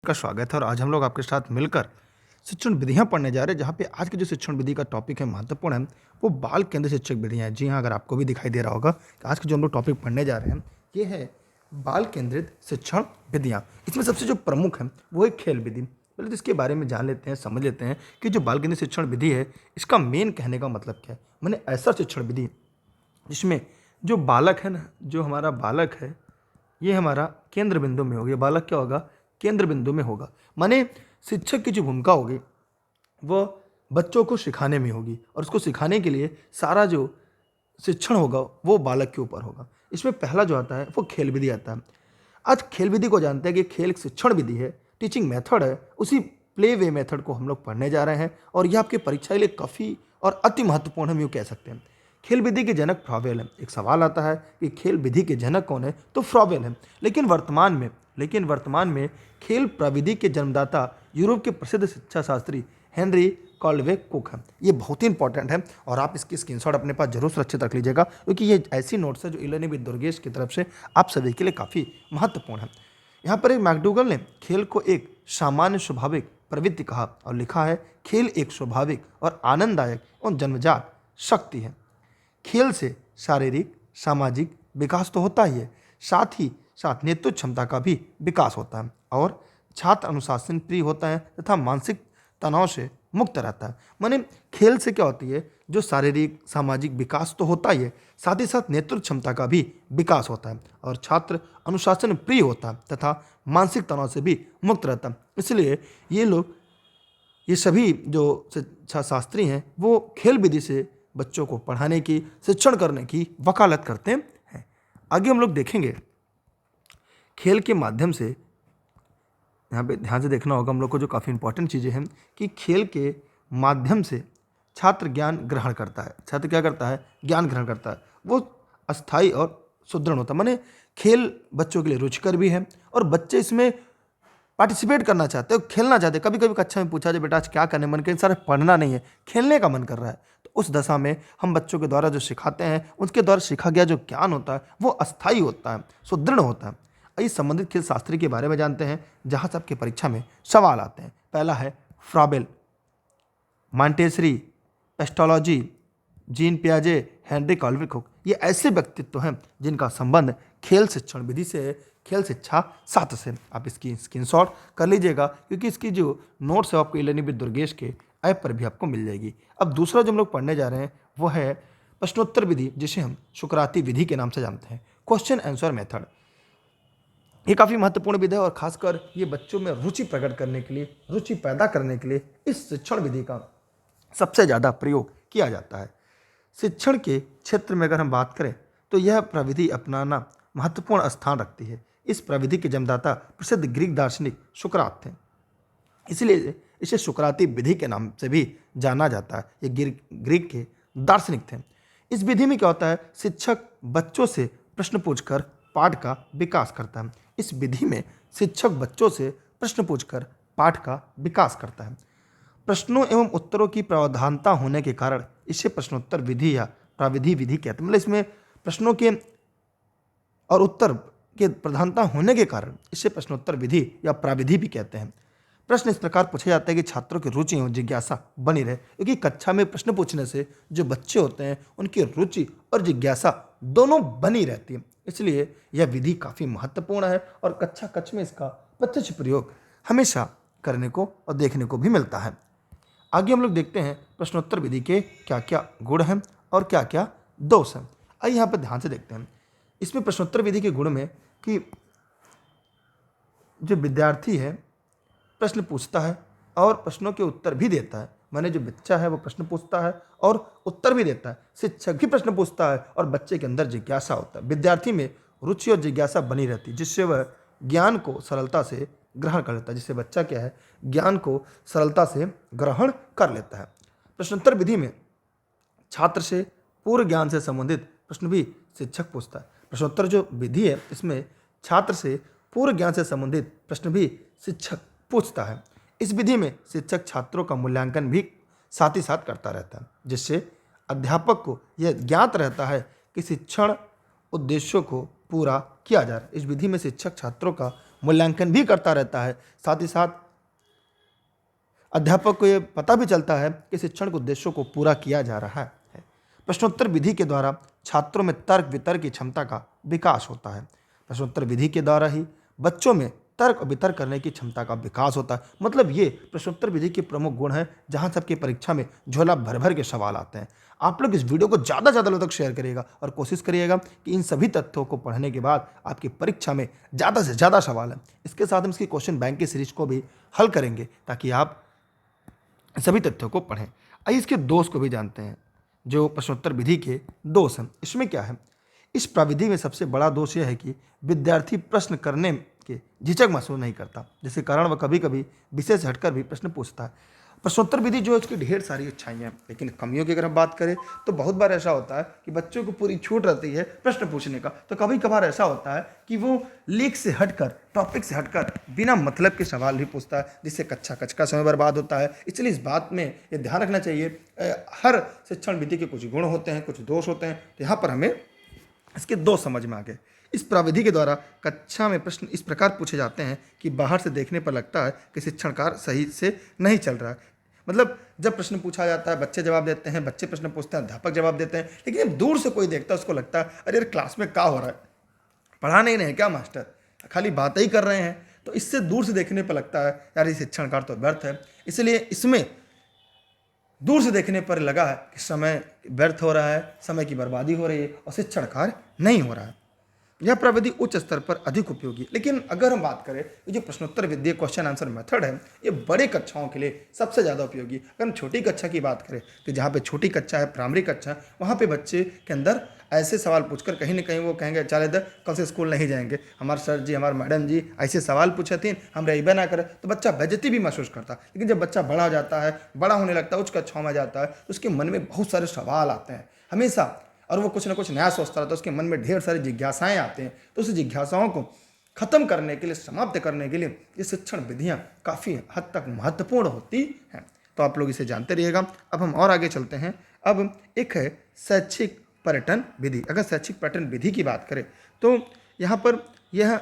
का स्वागत है और आज हम लोग आपके साथ मिलकर शिक्षण विधियां पढ़ने जा रहे हैं, जहां पे आज की जो शिक्षण विधि का टॉपिक है महत्वपूर्ण है, वो बाल केंद्रित शिक्षक विधियां हैं। जी हाँ, अगर आपको भी दिखाई दे रहा होगा कि आज की जो हम लोग टॉपिक पढ़ने जा रहे हैं ये है बाल केंद्रित शिक्षण विधियां। इसमें सबसे जो प्रमुख है वो है खेल विधि। पहले तो इसके बारे में जान लेते हैं, समझ लेते हैं कि जो बाल केंद्रित शिक्षण विधि है इसका मेन कहने का मतलब क्या है। मैंने ऐसा शिक्षण विधि जिसमें जो बालक है ना, जो हमारा बालक है ये हमारा केंद्र बिंदु में होगा। ये बालक क्या होगा? केंद्र बिंदु में होगा। माने शिक्षक की जो भूमिका होगी वो बच्चों को सिखाने में होगी और उसको सिखाने के लिए सारा जो शिक्षण होगा वो बालक के ऊपर होगा। इसमें पहला जो आता है वो खेल विधि आता है। आज खेल विधि को जानते हैं कि खेल एक शिक्षण विधि है, टीचिंग मेथड है। उसी प्ले वे मेथड को हम लोग पढ़ने जा रहे हैं और यह आपकी परीक्षा के लिए काफ़ी और अति महत्वपूर्ण हम यूँ कह सकते हैं। खेल विधि के जनक फ्रॉबेल है। एक सवाल आता है कि खेल विधि के जनक कौन है, तो फ्रॉबेल है। लेकिन वर्तमान में खेल प्रविधि के जन्मदाता यूरोप के प्रसिद्ध शिक्षा शास्त्री हेनरी कॉल्डवे कुक है। ये बहुत ही इंपॉर्टेंट है और आप इसकी स्क्रीनशॉट अपने पास जरूर सुरक्षित रख लीजिएगा, क्योंकि ये ऐसी नोट्स है जो इलेनी विद दुर्गेश की तरफ से आप सभी के लिए काफ़ी महत्वपूर्ण है। यहाँ पर एक मैकडूगल ने खेल को एक सामान्य स्वाभाविक प्रवृत्ति कहा और लिखा है, खेल एक स्वाभाविक और आनंददायक और जन्मजात शक्ति है। खेल से शारीरिक सामाजिक विकास तो होता ही है, साथ ही साथ नेतृत्व क्षमता का भी विकास होता है और छात्र अनुशासन प्रिय होता है तथा मानसिक तनाव से मुक्त रहता है। माने खेल से क्या होती है, जो शारीरिक सामाजिक विकास तो होता ही है, साथ ही साथ नेतृत्व क्षमता का भी विकास होता है और छात्र अनुशासन प्रिय होता है तथा मानसिक तनाव से भी मुक्त रहता है। इसलिए ये सभी जो शिक्षा शास्त्री हैं वो खेल विधि से बच्चों को पढ़ाने की, शिक्षण करने की वकालत करते हैं। आगे हम लोग देखेंगे खेल के माध्यम से, यहाँ पे ध्यान से देखना होगा हम लोग को, जो काफ़ी इंपॉर्टेंट चीज़ें हैं कि खेल के माध्यम से छात्र ज्ञान ग्रहण करता है। छात्र क्या करता है? ज्ञान ग्रहण करता है। वो अस्थायी और सुदृढ़ होता है। माने खेल बच्चों के लिए रुचिकर भी है और बच्चे इसमें पार्टिसिपेट करना चाहते हो, खेलना चाहते हैं। कभी कभी कक्षा में पूछा जाए, बेटा आज क्या करने मन कर, सर पढ़ना नहीं है, खेलने का मन कर रहा है, तो उस दशा में हम बच्चों के द्वारा जो सिखाते हैं, उसके द्वारा सीखा गया जो ज्ञान होता है वो अस्थायी होता है, सुदृढ़ होता है। आइए संबंधित खेल शास्त्री के बारे में जानते हैं, जहाँ से आपकी परीक्षा में सवाल आते हैं। पहला है फ्रॉबेल, मॉन्टेसरी, पेस्टोलॉजी, जीन पियाजे, हेनरी कॉल्वे कुक। ये ऐसे व्यक्तित्व हैं जिनका संबंध खेल शिक्षण विधि से है, खेल शिक्षा शास्त्र से। आप इसकी स्क्रीनशॉट कर लीजिएगा, क्योंकि इसकी जो नोट्स है आपको इलेनी विद दुर्गेश के ऐप पर भी आपको मिल जाएगी। अब दूसरा जो हम लोग पढ़ने जा रहे हैं वो है प्रश्नोत्तर विधि, जिसे हम सुकराती विधि के नाम से जानते हैं, क्वेश्चन आंसर मेथड। ये काफ़ी महत्वपूर्ण विधि है और खासकर ये बच्चों में रुचि प्रकट करने के लिए, रुचि पैदा करने के लिए इस शिक्षण विधि का सबसे ज़्यादा प्रयोग किया जाता है। शिक्षण के क्षेत्र में अगर हम बात करें तो यह प्रविधि अपनाना महत्वपूर्ण स्थान रखती है। इस प्रविधि के जन्मदाता प्रसिद्ध ग्रीक दार्शनिक सुकरात थे, इसलिए इसे सुकराती विधि के नाम से भी जाना जाता है। ये ग्रीक के दार्शनिक थे। इस विधि में क्या होता है, शिक्षक बच्चों से प्रश्न पूछकर पाठ का विकास करता है। इस विधि में शिक्षक बच्चों से प्रश्न पूछकर पाठ का विकास करता है। प्रश्नों एवं उत्तरों की प्रावधानता होने के कारण इसे प्रश्नोत्तर विधि या प्राविधि विधि कहते हैं। मतलब इसमें प्रश्नों के और उत्तर के प्रधानता होने के कारण इसे प्रश्नोत्तर विधि या प्राविधि भी कहते हैं। प्रश्न इस प्रकार पूछे जाते हैं कि छात्रों की रुचि और जिज्ञासा बनी रहे, क्योंकि कक्षा में प्रश्न पूछने से जो बच्चे होते हैं उनकी रुचि और जिज्ञासा दोनों बनी रहती है। इसलिए यह विधि काफ़ी महत्वपूर्ण है और कक्षा में इसका प्रत्यक्ष प्रयोग हमेशा करने को और देखने को भी मिलता है। आगे हम लोग देखते हैं प्रश्नोत्तर विधि के क्या क्या गुण हैं और क्या क्या दोष हैं। आइए यहाँ पर ध्यान से देखते हैं। इसमें प्रश्नोत्तर विधि के गुण में कि जो विद्यार्थी है प्रश्न पूछता है और प्रश्नों के उत्तर भी देता है। माने जो बच्चा है वो प्रश्न पूछता है और उत्तर भी देता है। शिक्षक भी प्रश्न पूछता है और बच्चे के अंदर जिज्ञासा होता है। विद्यार्थी में रुचि और जिज्ञासा बनी रहती है, जिससे वह ज्ञान को सरलता से ग्रहण कर लेता है। जिससे बच्चा क्या है, ज्ञान को सरलता से ग्रहण कर लेता है। प्रश्नोत्तर विधि में छात्र से पूर्व ज्ञान से संबंधित प्रश्न भी शिक्षक पूछता है। प्रश्नोत्तर जो विधि है इसमें छात्र से पूर्व ज्ञान से संबंधित प्रश्न भी शिक्षक पूछता है। इस विधि में शिक्षक छात्रों का मूल्यांकन भी साथ ही साथ करता रहता है, जिससे अध्यापक को यह ज्ञात रहता है कि शिक्षण उद्देश्यों को पूरा किया जा रहा है। इस विधि में शिक्षक छात्रों का मूल्यांकन भी करता रहता है। साथ ही साथ अध्यापक को ये पता भी चलता है कि शिक्षण के उद्देश्यों को पूरा किया जा रहा है। प्रश्नोत्तर विधि के द्वारा छात्रों में तर्क वितर्क की क्षमता का विकास होता है। प्रश्नोत्तर विधि के द्वारा ही बच्चों में तर्क और वितर्क करने की क्षमता का विकास होता है। मतलब ये प्रश्नोत्तर विधि के प्रमुख गुण हैं, जहाँ सबकी परीक्षा में झोला भर भर के सवाल आते हैं। आप लोग इस वीडियो को ज़्यादा से ज़्यादा लोगों तक शेयर करिएगा और कोशिश करिएगा कि इन सभी तथ्यों को पढ़ने के बाद आपकी परीक्षा में ज़्यादा से ज़्यादा सवाल हैं। इसके साथ हम इसकी क्वेश्चन बैंक की सीरीज को भी हल करेंगे ताकि आप सभी तथ्यों को पढ़ें। आइए इसके दोष को भी जानते हैं। जो प्रश्नोत्तर विधि के दोष हैं, इसमें क्या है? इस प्रविधि में सबसे बड़ा दोष यह है कि विद्यार्थी प्रश्न करने के झिझक महसूस नहीं करता, जिसके कारण वह कभी कभी विषय से हटकर भी प्रश्न पूछता है। प्रश्नोत्तर विधि जो है उसकी ढेर सारी अच्छाइयाँ हैं, लेकिन कमियों की अगर हम बात करें तो बहुत बार ऐसा होता है कि बच्चों को पूरी छूट रहती है प्रश्न पूछने का, तो कभी कभार ऐसा होता है कि वो लीक से हटकर, टॉपिक से हटकर बिना मतलब के सवाल भी पूछता है, जिससे कच्चा का समय बर्बाद होता है। इसलिए इस बात में ये ध्यान रखना चाहिए, हर शिक्षण विधि के कुछ गुण होते हैं, कुछ दोष होते हैं। तो यहाँ पर हमें इसके दो समझ में आ गए। इस प्राविधि के द्वारा कक्षा में प्रश्न इस प्रकार पूछे जाते हैं कि बाहर से देखने पर लगता है कि शिक्षण कार्य सही से नहीं चल रहा है। मतलब जब प्रश्न पूछा जाता है, बच्चे जवाब देते हैं, बच्चे प्रश्न पूछते हैं, अध्यापक जवाब देते हैं, लेकिन जब दूर से कोई देखता है उसको लगता है अरे यार क्लास में क्या हो रहा है, पढ़ा नहीं रहे हैं क्या मास्टर, खाली बातें ही कर रहे हैं। तो इससे दूर से देखने पर लगता है यार ये शिक्षण कार्य तो व्यर्थ है। इसलिए इसमें दूर से देखने पर लगा है कि समय व्यर्थ हो रहा है, समय की बर्बादी हो रही है और शिक्षण कार्य नहीं हो रहा है। यह प्रविधि उच्च स्तर पर अधिक उपयोगी। लेकिन अगर हम बात करें ये जो प्रश्नोत्तर विधि क्वेश्चन आंसर मेथड है, ये बड़े कक्षाओं के लिए सबसे ज़्यादा उपयोगी। अगर हम छोटी कक्षा की बात करें तो जहाँ पे छोटी कक्षा है, प्राइमरी कक्षा, वहाँ पे बच्चे के अंदर ऐसे सवाल पूछकर कहीं ना कहीं वो कहेंगे चल इधर कल से स्कूल नहीं जाएंगे, हमारे सर जी हमारे मैडम जी ऐसे सवाल पूछे थे, हम रेबे ना करें, तो बच्चा बेइज्जती भी महसूस करता। लेकिन जब बच्चा बड़ा हो जाता है, बड़ा होने लगता है, उच्च कक्षाओं में जाता है, तो उसके मन में बहुत सारे सवाल आते हैं हमेशा, और वो कुछ ना कुछ नया सोचता रहता है, उसके मन में ढेर सारी जिज्ञासाएं आते हैं। तो उस जिज्ञासाओं को खत्म करने के लिए, समाप्त करने के लिए ये शिक्षण विधियां काफ़ी हद तक महत्वपूर्ण होती हैं। तो आप लोग इसे जानते रहिएगा। अब हम और आगे चलते हैं। अब एक है शैक्षिक पर्यटन विधि। अगर शैक्षिक पर्यटन विधि की बात करें तो यहाँ पर यह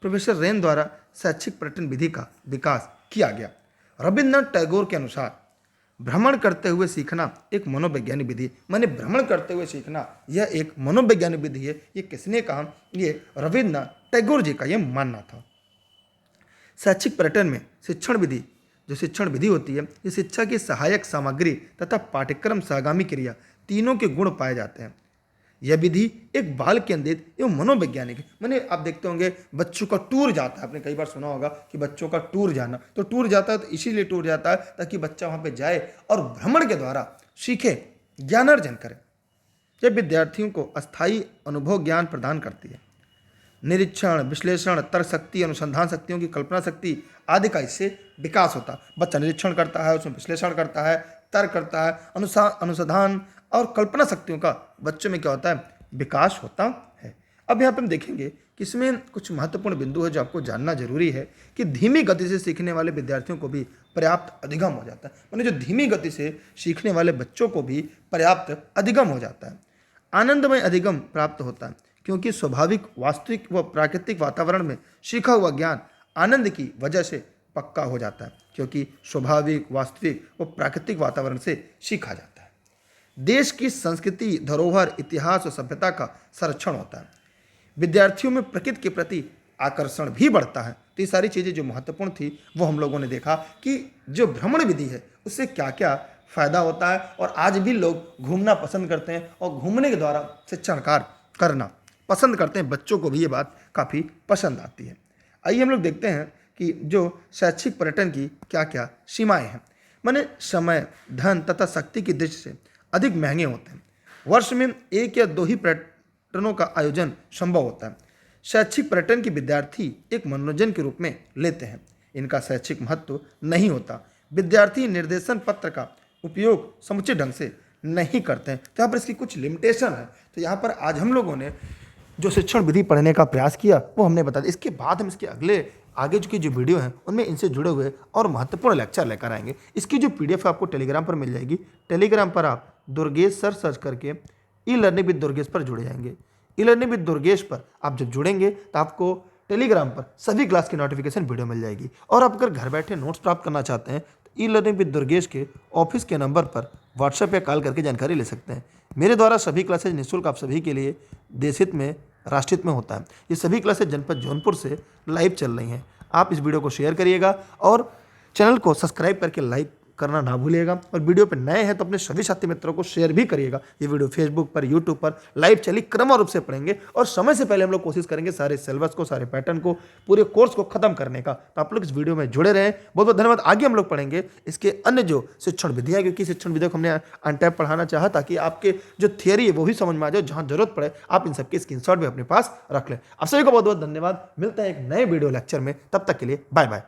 प्रोफेसर रेन द्वारा शैक्षिक पर्यटन विधि का विकास किया गया। रविन्द्रनाथ टैगोर के अनुसार भ्रमण करते हुए सीखना एक मनोवैज्ञानिक विधि है। माने भ्रमण करते हुए सीखना यह एक मनोवैज्ञानिक विधि है। ये किसने कहा? ये रविन्द्रनाथ टैगोर जी का ये मानना था। शैक्षिक पर्यटन में शिक्षण विधि, जो शिक्षण विधि होती है, ये शिक्षा की सहायक सामग्री तथा पाठ्यक्रम सहगामी क्रिया तीनों के गुण पाए जाते हैं। यह विधि एक बाल केंद्रित एवं मनोवैज्ञानिक है। मैंने आप देखते होंगे बच्चों का टूर जाता है, आपने कई बार सुना होगा कि बच्चों का टूर जाना, तो टूर जाता है तो इसीलिए टूर जाता है ताकि बच्चा वहाँ पे जाए और भ्रमण के द्वारा सीखे, ज्ञानार्जन करे। यह विद्यार्थियों को अस्थायी अनुभव ज्ञान प्रदान करती है। निरीक्षण, विश्लेषण, तर्क शक्ति, अनुसंधान शक्तियों की कल्पना शक्ति आदि का इससे विकास होता है। बच्चा निरीक्षण करता है, उसमें विश्लेषण करता है, तर्क करता है, अनुसंधान और कल्पना शक्तियों का बच्चों में क्या होता है? विकास होता है। अब यहाँ पर हम देखेंगे कि इसमें कुछ महत्वपूर्ण बिंदु है जो आपको जानना जरूरी है कि धीमी गति से सीखने वाले विद्यार्थियों को भी पर्याप्त अधिगम हो जाता है। माने जो धीमी गति से सीखने वाले बच्चों को भी पर्याप्त अधिगम हो जाता है। आनंदमय अधिगम प्राप्त होता है क्योंकि स्वाभाविक, वास्तविक व प्राकृतिक वातावरण में सीखा हुआ ज्ञान आनंद की वजह से पक्का हो जाता है, क्योंकि स्वाभाविक, वास्तविक व प्राकृतिक वातावरण से सीखा जाता है। देश की संस्कृति, धरोहर, इतिहास और सभ्यता का संरक्षण होता है। विद्यार्थियों में प्रकृति के प्रति आकर्षण भी बढ़ता है। तो ये सारी चीज़ें जो महत्वपूर्ण थी वो हम लोगों ने देखा कि जो भ्रमण विधि है उससे क्या क्या फायदा होता है, और आज भी लोग घूमना पसंद करते हैं और घूमने के द्वारा शिक्षण कार्य करना पसंद करते हैं। बच्चों को भी ये बात काफ़ी पसंद आती है। आइए हम लोग देखते हैं कि जो शैक्षिक पर्यटन की क्या क्या सीमाएँ हैं। माने समय, धन तथा शक्ति की दृष्टि से अधिक महंगे होते हैं। वर्ष में 1 या 2 ही पर्यटनों का आयोजन संभव होता है। शैक्षिक पर्यटन के विद्यार्थी एक मनोरंजन के रूप में लेते हैं, इनका शैक्षिक महत्व नहीं होता। विद्यार्थी निर्देशन पत्र का उपयोग समुचित ढंग से नहीं करते हैं, तो यहाँ पर इसकी कुछ लिमिटेशन है। तो यहाँ पर आज हम लोगों ने जो शिक्षण विधि पढ़ने का प्रयास किया वो हमने बता दिया। इसके बाद हम इसके आगे जो वीडियो हैं उनमें इनसे जुड़े हुए और महत्वपूर्ण लेक्चर लेकर आएंगे। इसकी जो PDF आपको टेलीग्राम पर मिल जाएगी। टेलीग्राम पर आप दुर्गेश सर सर्च करके ई लर्निंग विद दुर्गेश पर जुड़े जाएंगे। ई लर्निंग विद दुर्गेश पर आप जब जुड़ेंगे तो आपको टेलीग्राम पर सभी क्लास की नोटिफिकेशन वीडियो मिल जाएगी। और आप अगर घर बैठे नोट्स प्राप्त करना चाहते हैं तो ई लर्निंग विद दुर्गेश के ऑफिस के नंबर पर व्हाट्सएप या कॉल करके जानकारी ले सकते हैं। मेरे द्वारा सभी क्लासेज निःशुल्क आप सभी के लिए देशहित में राष्ट्रहित में होता है। ये सभी क्लासेज जनपद जौनपुर से लाइव चल रही हैं। आप इस वीडियो को शेयर करिएगा और चैनल को सब्सक्राइब करके लाइक करना ना भूलिएगा। और वीडियो पे नए हैं तो अपने सभी साथी मित्रों को शेयर भी करिएगा। ये वीडियो फेसबुक पर, यूट्यूब पर लाइव चली क्रम रूप से पढ़ेंगे और समय से पहले हम लोग कोशिश करेंगे सारे सिलेबस को, सारे पैटर्न को, पूरे कोर्स को खत्म करने का। तो आप लोग इस वीडियो में जुड़े रहें। बहुत बहुत धन्यवाद। आगे हम लोग पढ़ेंगे इसके अन्य जो शिक्षण विधियाँ, क्योंकि शिक्षण विधियों को हमने अनटैप पढ़ाना चाहा ताकि आपके जो थियरी है वो भी समझ में आ जाए। जहाँ जरूरत पड़े आप इन सबके स्क्रीनशॉट भी अपने पास रख लें। आप सभी को बहुत बहुत धन्यवाद। मिलते हैं एक नए वीडियो लेक्चर में, तब तक के लिए बाय बाय।